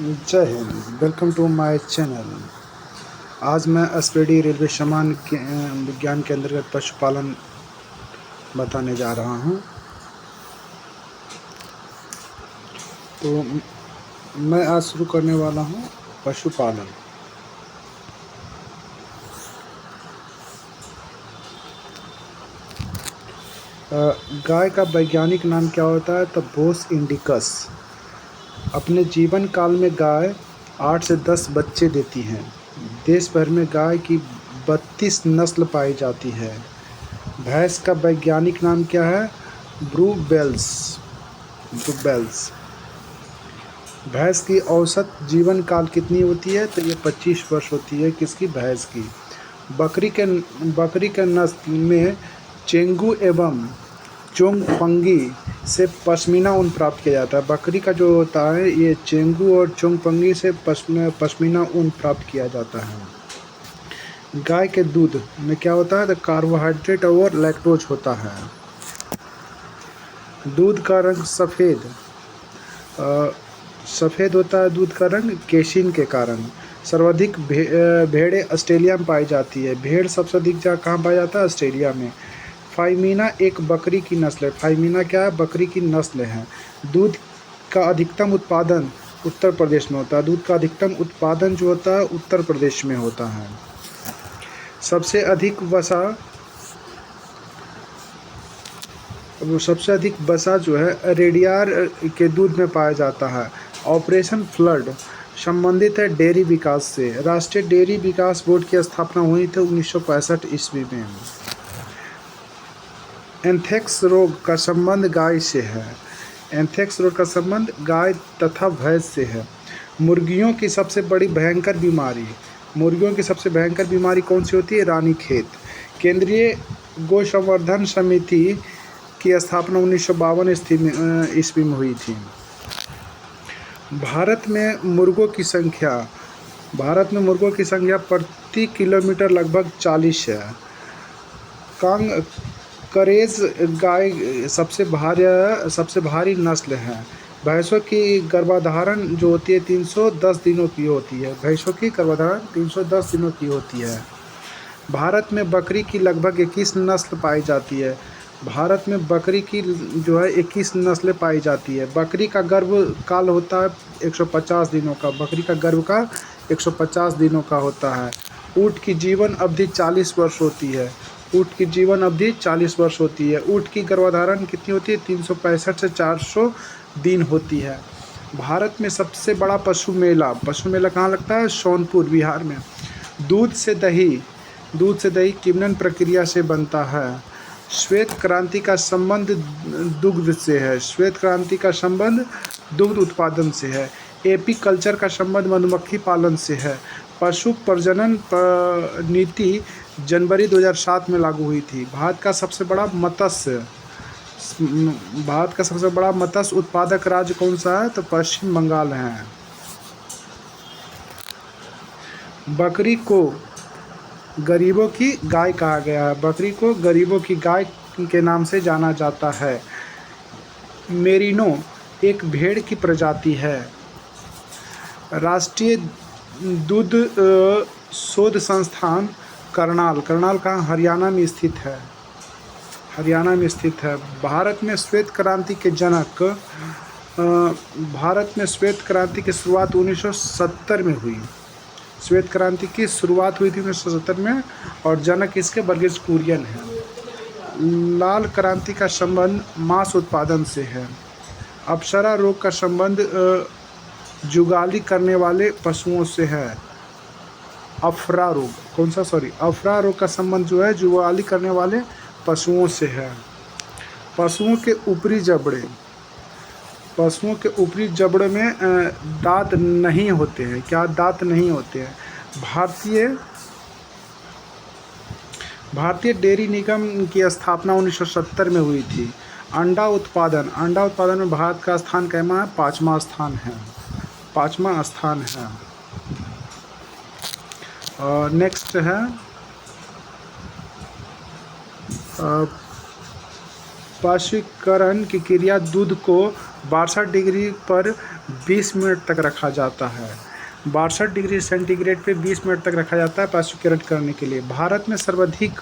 जय Hind. Welcome to my channel. आज मैं एसपीडी रेलवे सामान विज्ञान के अंतर्गत पशुपालन बताने जा रहा हूं। तो मैं आज शुरू करने वाला हूं पशुपालन। गाय का वैज्ञानिक नाम क्या होता है? तो बोस इंडिकस। अपने जीवन काल में गाय 8 से 10 बच्चे देती हैं। देश भर में गाय की 32 नस्ल पाई जाती है। भैंस का वैज्ञानिक नाम क्या है? ब्रूबेल्स। भैंस की औसत जीवन काल कितनी होती है? तो ये 25 वर्ष होती है। किसकी? भैंस की। बकरी के नस्ल में चेंगू एवं चोंगपंगी से पश्मीना ऊन प्राप्त किया जाता है। बकरी का जो होता है ये चेंगू और चोंगपंगी से पश्मीना ऊन प्राप्त किया जाता है। गाय के दूध में क्या होता है? तो कार्बोहाइड्रेट और लैक्टोज होता है। दूध का रंग सफ़ेद होता है। दूध का रंग केशिन के कारण। सर्वाधिक भेड़ें ऑस्ट्रेलिया में पाई जाती है। भेड़ सबसे अधिक कहाँ पाया जाता है? ऑस्ट्रेलिया में। फाइमीना एक बकरी की नस्ल है। फाइमीना क्या है? बकरी की नस्ल है। दूध का अधिकतम उत्पादन उत्तर प्रदेश में होता है। दूध का अधिकतम उत्पादन जो होता है उत्तर प्रदेश में होता है। सबसे अधिक वसा जो है रेडियार के दूध में पाया जाता है। ऑपरेशन फ्लड संबंधित है डेयरी विकास से। राष्ट्रीय डेयरी विकास बोर्ड की स्थापना हुई थी 1965 ईस्वी में। एंथ्रेक्स रोग का संबंध गाय से है। एंथ्रेक्स रोग का संबंध गाय तथा भैंस से है। मुर्गियों की सबसे भयंकर बीमारी कौन सी होती है? रानीखेत। केंद्रीय गौ संवर्धन समिति की स्थापना 1952 ईस्वी में हुई थी। भारत में मुर्गों की संख्या प्रति किलोमीटर लगभग 40 है। कांकरेज गाय सबसे भारी नस्ल है। भैंसों की गर्भाधारण जो होती है 310 दिनों की होती है। भैंसों की गर्भाधारण 310 दिनों की होती है। भारत में बकरी की लगभग 21 नस्ल पाई जाती है। भारत में बकरी की जो है 21 नस्लें पाई जाती है। बकरी का गर्भ काल होता है 150 दिनों का। बकरी का गर्भ काल 150 दिनों का होता है। ऊँट की जीवन अवधि 40 वर्ष होती है। ऊँट की गर्भाधारण कितनी होती है? 365 से 400 दिन होती है। भारत में सबसे बड़ा पशु मेला कहाँ लगता है? सोनपुर, बिहार में। दूध से दही किण्वन प्रक्रिया से बनता है। श्वेत क्रांति का संबंध दुग्ध से है। श्वेत क्रांति का संबंध दुग्ध उत्पादन से है। एपी कल्चर का संबंध मधुमक्खी पालन से है। पशु प्रजनन नीति जनवरी 2007 में लागू हुई थी। भारत का सबसे बड़ा मत्स्य उत्पादक राज्य कौन सा है? तो पश्चिम बंगाल है। बकरी को गरीबों की गाय कहा गया है। बकरी को गरीबों की गाय के नाम से जाना जाता है। मेरिनो एक भेड़ की प्रजाति है। राष्ट्रीय दूध शोध संस्थान करनाल कहाँ? हरियाणा में स्थित है। भारत में श्वेत क्रांति की शुरुआत 1970 में हुई। श्वेत क्रांति की शुरुआत हुई थी 1970 में और जनक इसके वर्गीज कुरियन है। लाल क्रांति का संबंध मांस उत्पादन से है। अप्सरा रोग का संबंध जुगाली करने वाले पशुओं से है। अफरा रोग का संबंध जो है जुगाली करने वाले पशुओं से है। पशुओं के ऊपरी जबड़े में दांत नहीं होते हैं। क्या? दांत नहीं होते हैं। भारतीय डेयरी निगम की स्थापना 1970 में हुई थी। अंडा उत्पादन में भारत का स्थान कैमा है? 5वां स्थान है। नेक्स्ट है पाश्चुरीकरण की क्रिया दूध को 62 डिग्री पर 20 मिनट तक रखा जाता है। 62 डिग्री सेंटीग्रेड पे 20 मिनट तक रखा जाता है पशुकरण करने के लिए। भारत में सर्वाधिक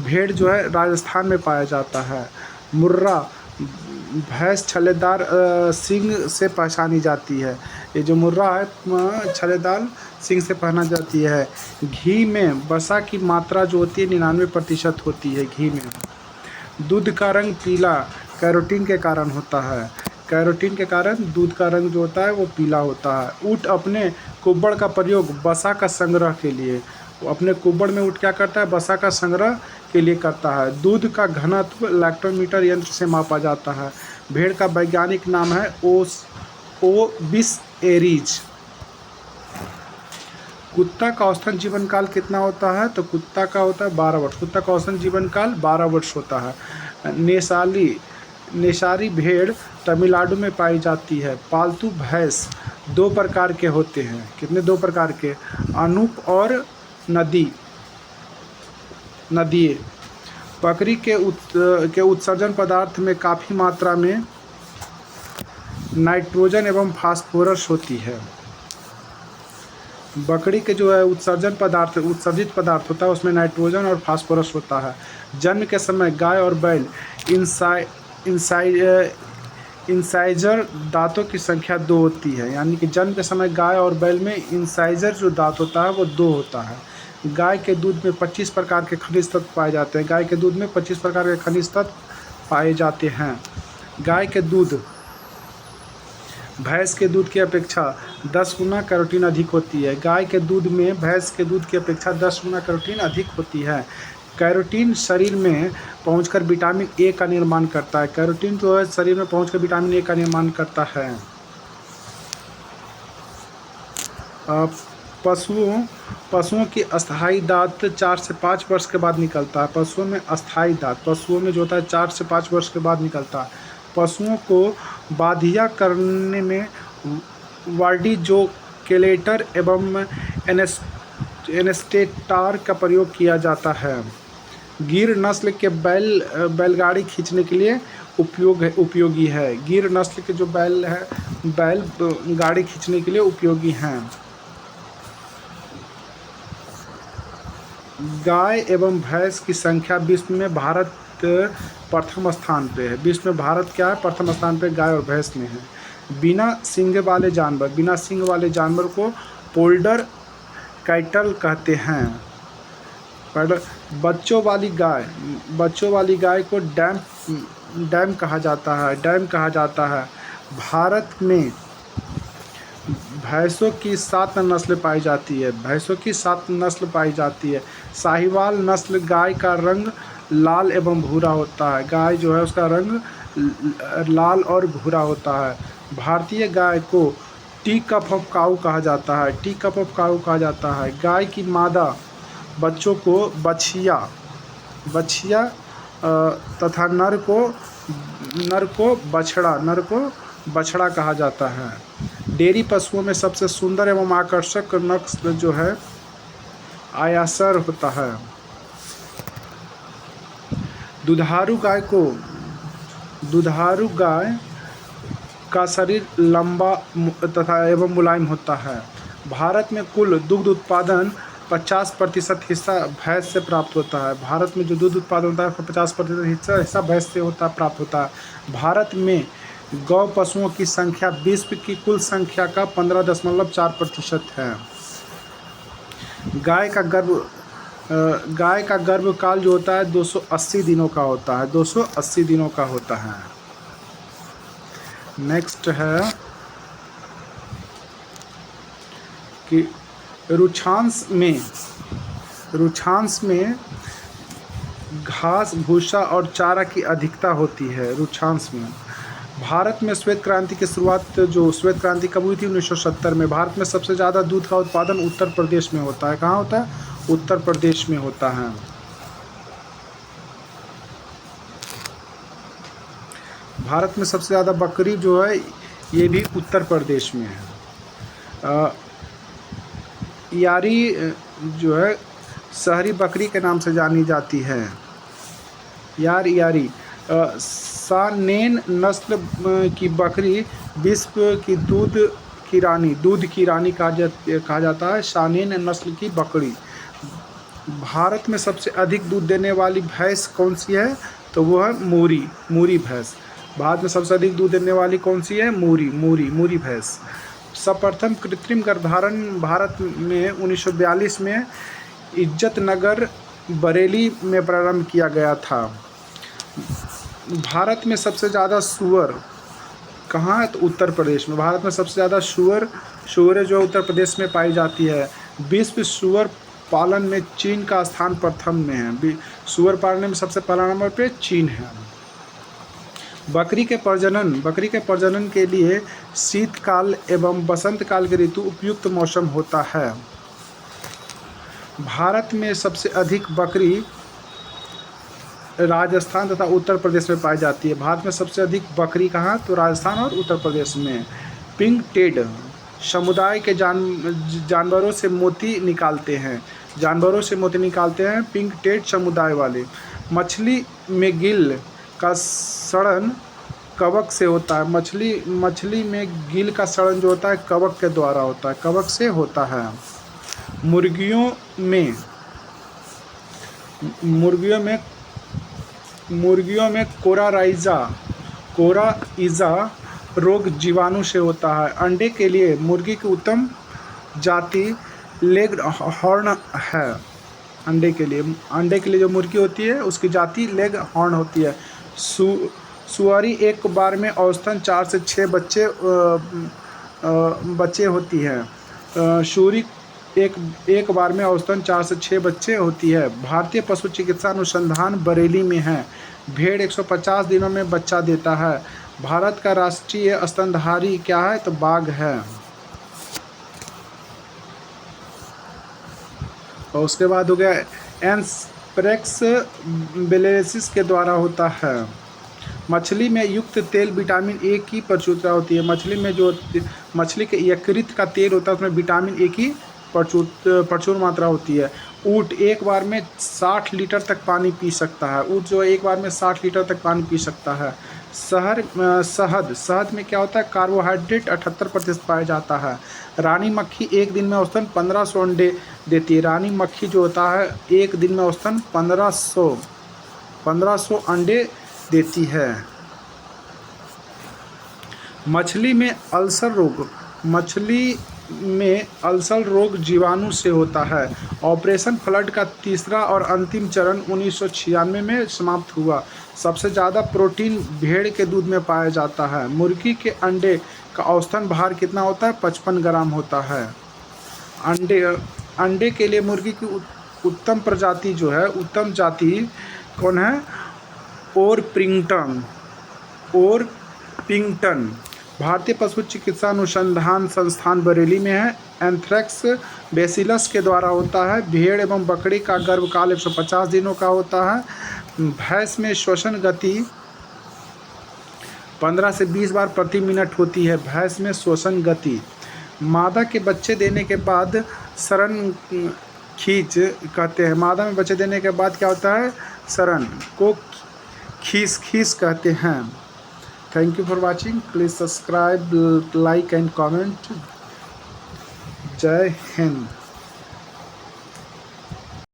भेड़ जो है राजस्थान में पाया जाता है। मुर्रा भैंस छल्लेदार सींग से पहचानी जाती है। ये जो मुर्रा है छल्लेदार सींग से पहना जाती है। घी में वसा की मात्रा जो होती है 99% होती है घी में। दूध का रंग पीला कैरोटीन के कारण होता है। कैरोटीन के कारण दूध का रंग जो होता है वो पीला होता है। ऊँट अपने कुब्बड़ का प्रयोग वसा का संग्रह के लिए, अपने कुब्बड़ में ऊँट क्या करता है, वसा का संग्रह के लिए करता है। दूध का घनत्व लैक्टोमीटर यंत्र से मापा जाता है। भेड़ का वैज्ञानिक नाम है ओबिस एरीज। कुत्ता का औसतन जीवन काल कितना होता है, तो कुत्ता का होता है 12 वर्ष। कुत्ता का औसतन जीवन काल 12 वर्ष होता है। नेसारी भेड़ तमिलनाडु में पाई जाती है। पालतू भैंस 2 प्रकार के होते हैं। कितने? 2 प्रकार के, अनूप और नदीय। बकरी के उत्सर्जन पदार्थ में काफ़ी मात्रा में नाइट्रोजन एवं फास्फोरस होती है। बकरी के जो है उत्सर्जित पदार्थ होता है उसमें नाइट्रोजन और फास्फोरस होता है। जन्म के समय गाय और बैल इंसाइजर दांतों की संख्या 2 होती है। यानी कि जन्म के समय गाय और बैल में इंसाइजर जो दांत होता है वो 2 होता है। गाय के दूध में 25 प्रकार के खनिज तत्व पाए जाते हैं। गाय के दूध में 25 प्रकार के खनिज तत्व पाए जाते हैं। गाय के दूध भैंस के दूध की अपेक्षा 10 गुना कैरोटीन अधिक होती है। गाय के दूध में भैंस के दूध की अपेक्षा 10 गुना कैरोटीन अधिक होती है। कैरोटीन शरीर में पहुंचकर विटामिन ए का निर्माण करता है। कैरोटीन जो है शरीर में पहुंचकर विटामिन ए का निर्माण करता है। पशुओं की अस्थायी दांत 4 से 5 वर्ष के बाद निकलता है। पशुओं में अस्थायी दांत पशुओं में जो होता है 4 से 5 वर्ष के बाद निकलता है। पशुओं को बाधिया करने में वार्डिजोकेलेटर एवं एनेस्टेटार का प्रयोग किया जाता है। गिर नस्ल के बैलगाड़ी खींचने के लिए उपयोगी है। गिर नस्ल के जो बैल गाड़ी खींचने के लिए उपयोगी हैं। गाय एवं भैंस की संख्या विश्व में भारत प्रथम स्थान पे है। विश्व में भारत क्या है? प्रथम स्थान पे गाय और भैंस में है। बिना सींग वाले जानवर को पोल्डर कैटल कहते हैं। बच्चों वाली गाय को डैम कहा जाता है। भारत में भैंसों की 7 नस्ल पाई जाती है। साहिवाल नस्ल गाय का रंग लाल एवं भूरा होता है। गाय जो है उसका रंग लाल और भूरा होता है। भारतीय गाय को टी कप ऑफ काऊ कहा जाता है। गाय की मादा बच्चों को बछिया तथा नर को बछड़ा कहा जाता है। डेयरी पशुओं में सबसे सुंदर एवं आकर्षक नस्ल जो है आयासर होता है। दुधारू गाय का शरीर लंबा तथा एवं मुलायम होता है। भारत में कुल दुग्ध उत्पादन 50% हिस्सा भैंस से प्राप्त होता है। भारत में जो दूध उत्पादन होता है उसका 50% हिस्सा भैंस से प्राप्त होता है। भारत में गौ पशुओं की संख्या विश्व की कुल संख्या का 15.4% है। गाय का गर्भकाल जो होता है 280 दिनों का होता है। नेक्स्ट है कि रुछांस में घास भूसा और चारा की अधिकता होती है। रुछांस में भारत में श्वेत क्रांति की शुरुआत कब हुई थी? 1970 में। भारत में सबसे ज़्यादा दूध का उत्पादन उत्तर प्रदेश में होता है। कहाँ होता है? उत्तर प्रदेश में होता है। भारत में सबसे ज़्यादा बकरी जो है ये भी उत्तर प्रदेश में है। यारी जो है शहरी बकरी के नाम से जानी जाती है। यारी सानेन नस्ल की बकरी विश्व की दूध की रानी कहा जाता है सानेन नस्ल की बकरी। भारत में सबसे अधिक दूध देने वाली भैंस कौन सी है? तो वो है मूरी भैंस। भारत में सबसे अधिक दूध देने वाली कौन सी है? मूरी भैंस। सर्वप्रथम कृत्रिम गर्भधारण भारत में 1942 में इज्जतनगर बरेली में प्रारंभ किया गया था। भारत में सबसे ज़्यादा सूअर कहाँ है? तो उत्तर प्रदेश में। भारत में सबसे ज़्यादा सूअर जो उत्तर प्रदेश में पाई जाती है। विश्व सूअर पालन में चीन का स्थान प्रथम में है। सूअर पालने में सबसे पहला नंबर पे चीन है। बकरी के प्रजनन के लिए शीतकाल एवं बसंत काल के ऋतु उपयुक्त मौसम होता है। भारत में सबसे अधिक बकरी राजस्थान तथा उत्तर प्रदेश में पाई जाती है। भारत में सबसे अधिक बकरी कहाँ? तो राजस्थान और उत्तर प्रदेश में। पिगटेड समुदाय के जानवरों से मोती निकालते हैं। पिगटेड समुदाय वाले। मछली में गिल का सड़न कवक से होता है। मछली में गिल का सड़न जो होता है कवक के द्वारा होता है, कवक से होता है। मुर्गियों में कोराइजा रोग जीवाणु से होता है। अंडे के लिए मुर्गी की उत्तम जाति लेग हॉर्न है। अंडे के लिए जो मुर्गी होती है उसकी जाति लेग हॉर्न होती है। सुअरी एक बार में औसतन 4 से 6 बच्चे होती है। सूरी एक बार में औसतन 4 से 6 बच्चे होती है। भारतीय पशु चिकित्सा अनुसंधान बरेली में है। भेड़ 150 दिनों में बच्चा देता है। भारत का राष्ट्रीय स्तनधारी क्या है? तो बाघ है। और उसके बाद हो गया एन्थ्रेक्स बेलेसिस के द्वारा होता है। मछली में युक्त तेल विटामिन ए की प्रचुरता होती है। मछली के यकृत का तेल होता है उसमें विटामिन ए की प्रचुर मात्रा होती है। ऊँट एक बार में 60 लीटर तक पानी पी सकता है। ऊँट जो एक बार में 60 लीटर तक पानी पी सकता है। शहद में क्या होता है? कार्बोहाइड्रेट 78% पाया जाता है। रानी मक्खी एक दिन में औसतन 1500 अंडे देती है। रानी मक्खी जो होता है एक दिन में औसतन 1500 अंडे देती है। मछली में अल्सर रोग जीवाणु से होता है। ऑपरेशन फ्लड का तीसरा और अंतिम चरण 1996 में समाप्त हुआ। सबसे ज़्यादा प्रोटीन भेड़ के दूध में पाया जाता है। मुर्गी के अंडे का औसतन भार कितना होता है? 55 ग्राम होता है। अंडे के लिए मुर्गी की उत्तम प्रजाति जो है, उत्तम जाति कौन है? ओरपिंगटन। भारतीय पशु चिकित्सा अनुसंधान संस्थान बरेली में है। एन्थ्रेक्स बेसिलस के द्वारा होता है। भेड़ एवं बकरी का गर्भकाल 150 दिनों का होता है। भैंस में श्वसन गति 15 से 20 बार प्रति मिनट होती है। भैंस में श्वसन गति। मादा के बच्चे देने के बाद शरण खींच कहते हैं। मादा में बच्चे देने के बाद क्या होता है? शरण को खीस कहते हैं। Thank you for watching. Please subscribe, like and comment. जय हिंद।